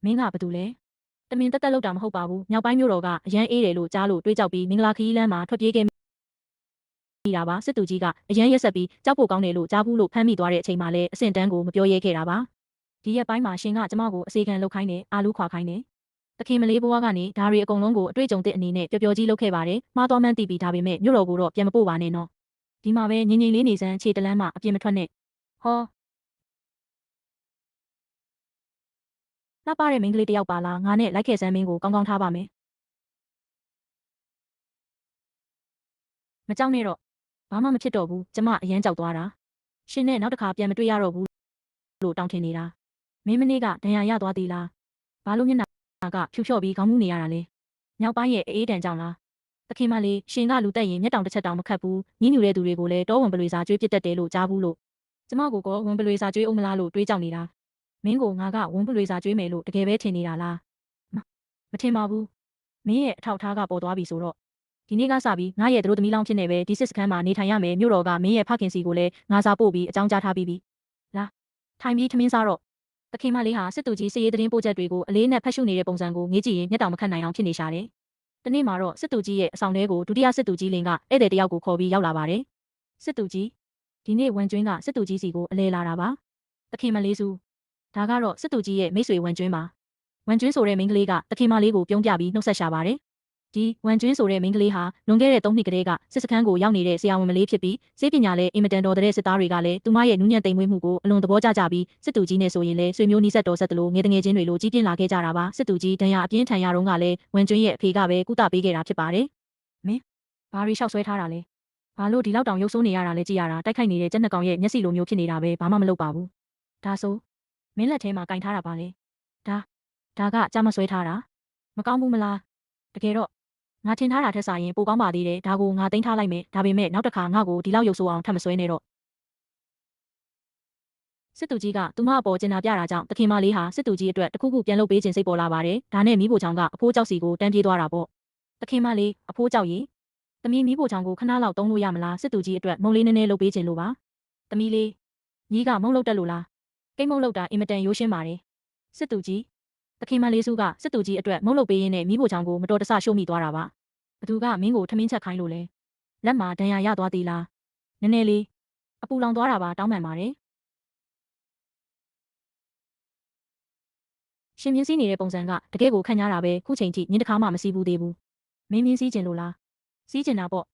မင်းကဘာတူလဲတမင်တက်လောက်တာမဟုတ်ပါဘူးမြောက်ပိုင်းမြို့တော်ကအရန်အေးတယ်လို့ကြားလို့တွေးကြောက်ပြီးမင်္ဂလာခီးလမ်းမှာထွက်ပြေးခဲ့မိတာပါစစ်သူကြီးကအရန်ရက်ဆက်ပြီးကြောက်ဖို့ကောင်းတယ်လို့ကြားဘူးလို့ဖမ်းမိသွားတဲ့အချိန်မှာလည်းအဆင့်တန်းကိုမပြောရဲခဲ့တာပါဒီရက်ပိုင်းမှာရှင်ကကျမကိုအစေခံလုပ်ခိုင်းတယ်အာလူးခွာခိုင်းတယ်တခင်မလေးဘွားကနေဒါတွေအကုန်လုံးကိုအတွေ့အကြုံသစ်အနေနဲ့ပျော်ပျော်ကြီးလုပ်ခဲ့ပါတယ်မှားသွားမှန်းသိပြီးဒါပေမဲ့မြို့တော်ကိုတော့ပြန်မပို့ပါနဲ့နော်ဒီမှာပဲငင်ငင်လေးနေစမ်းခြေတလန်းမှအပြင်းမထွက်နဲ့ဟောလှပတဲ့မိန်းကလေးတယောက်ပါလားငါနဲ့လိုက်ခဲ့စမ်းမင်းကိုကောင်းကောင်းထားပါမယ်မကြောက်နဲ့တော့ဘာမှမဖြစ်တော့ဘူးကျမအရန်ကြောက်သွားတာရှင်နဲ့နောက်တစ်ခါပြန်မတွေ့ရတော့ဘူးလို့တောင်းထင်နေတာမင်းမနေ့ကဒဏ်ရာရသွားသေးလားဘာလို့မျက်နှာကဖြူဖြော့ပြီးခေါင်းမူးနေရတာလဲမြောက်ပိုင်းရဲ့အေးတန်ကြောင့်လားတခင်မလေးရှင်ကလူတက်ရင်မျက်တောင်တစ်ချက်တောင်မခတ်ဘူးညင်းညူတဲ့သူတွေကိုလည်းတောဝင်ပလွေစာကျွေးပစ်တတ်တယ်လို့ကြားဘူးလို့ကျမကိုဝင်ပလွေစာကျွေးအောင်မလားလို့တွေးကြောက်နေတာမင်းကိုငါကဝင်ပလွေစာကျွေးမယ်လို့တကယ်ပဲထင်နေတာလားမထင်ပါဘူးမင်းရဲ့အထောက်အထားကပေါ်သွားပြီဆိုတော့ဒီနေ့ကစပြီးငါရဲ့သူတို့သမီးလောင်းဖြစ်နေပဲဒီစစ်စခန်းမှာနေထိုင်ရမယ်မြို့တော်ကမင်းရဲ့ဖခင်စီကိုလည်းငါစာပို့ပြီးအကြောင်းကြားထားပြီးပြီလားထိုင်ပြီးထမင်းစားတော့တခင်မလေးဟာစစ်သူကြီးစစ်ရေးသတင်းပို့ချက်တွေကိုအလေးနဲ့ဖတ်ရှုနေတဲ့ပုံစံကိုငေးကြည့်ရင်မျက်တောင်မခတ်နိုင်အောင်ဖြစ်နေရှာတယ်။ဒီနေ့မှာတော့စစ်သူကြီးရဲ့အဆောင်ထဲကိုဒုတိယစစ်သူကြီးလင်ကဧည့်သည်တယောက်ကိုခေါ်ပြီးရောက်လာပါတယ်။စစ်သူကြီးဒီနေ့ဝန်ကျွင်းကစစ်သူကြီးစီကိုအလဲလာတာပါ။တခင်မလေးစုဒါကတော့စစ်သူကြီးရဲ့မိတ်ဆွေဝန်ကျွင်းပါ။ဝန်ကျွင်းဆိုတဲ့မိန်းကလေးကတခင်မလေးကိုပြုံးပြပြီးနှုတ်ဆက်ရှာပါတယ်။ဒီဝန်ကျွင်းဆိုတဲ့မိန်းကလေးဟာလွန်ခဲ့တဲ့3နှစ်ကတည်းကစစ်စခန်းကိုရောက်နေတဲ့ဆရာဝန်မလေးဖြစ်ပြီးစေပညာလည်းအင်မတန်တော်တဲ့စစ်သားတွေကလည်းသူမရဲ့နူးညံ့သိမ်မွေးမှုကိုအလွန်သဘောကျကြပြီးစစ်သူကြီးနဲ့ဆိုရင်လည်းဆွေမျိုးနီးစပ်တော်ဆက်တလို့ငယ်တငယ်ချင်းတွေလိုကြီးပြင်းလာခဲ့ကြတာပါစစ်သူကြီးဒဏ်ရာအပြင်းထန်ရတော့ကလည်းဝန်ကျွင်းရဲ့အဖေကပဲကုသပေးခဲ့တာဖြစ်ပါတယ်မင်းဘာရီလျှောက်ဆွဲထားတာလဲဘာလို့ဒီလောက်တောင်ရုပ်ဆိုးနေရတာလဲကြည်ရတာတိုက်ခိုက်နေတဲ့ကျက်နှစ်ကောင်ရဲ့မျက်စိလိုမျိုးဖြစ်နေတာပဲဘာမှမလုပ်ပါဘူးဒါဆိုမင်းလက်ထဲမှာကင်ထားတာပါလေဒါကကြမဆွဲထားတာမကောင်းဘူးမလားတကယ်တော့ငါထင်ထားတာထက်စာရင်ပိုကောင်းပါသေးတယ်ဒါကိုငါသိမ်းထားလိုက်မယ်ဒါပေမဲ့နောက်တစ်ခါငါ့ကိုဒီလောက်ရုပ်ဆိုးအောင်ထပ်မဆွဲနဲ့တော့စစ်သူကြီးကသူမအပေါ်ကျင်နာပြတာကြောင့်တခင်မလေးဟာစစ်သူကြီးအတွက်တခုခုပြန်လုပ်ပေးခြင်းစိတ်ပေါ်လာပါတယ်ဒါနဲ့မိဖို့ချောင်းကအဖိုးကြောက်စီကိုတန်းပြေးသွားတာပေါ့တခင်မလေးအဖိုးကြောက်ရေသမီးမိဖို့ချောင်းကိုခဏလောက်တုံးလို့ရမလားစစ်သူကြီးအတွက်မုံလေးနည်းနည်းလုပ်ပေးခြင်းလို့ပါသမီးလေးညီကမုံလုပ်တက်လို့လားကိတ်မုံလုပ်တာအင်မတန်ရိုးရှင်းပါတယ်စစ်သူကြီးတခင်မလေးစုကစစ်သူကြီးအတွက်မုံလုပ်ပေးရင်းနဲ့မိဖို့ချောင်းကိုမတော်တဆရှို့မိသွားတာပါဘသူကမင်းကိုထမင်းချက်ခိုင်းလို့လဲလက်မှာဒဏ်ရာရသွားသေးလားနည်းနည်းလေးအပူလောင်သွားတာပါတောင်းပန်ပါတယ်ရှင်မြင်းစည်းနေတဲ့ပုံစံကတကယ့်ကိုခန့်ညားတာပဲခုချိန်ထိညင်တခါမှမစည်းဘူးသေးဘူးမင်းမြင်းစည်းကျင်လို့လားစည်းကျင်တာပေါ့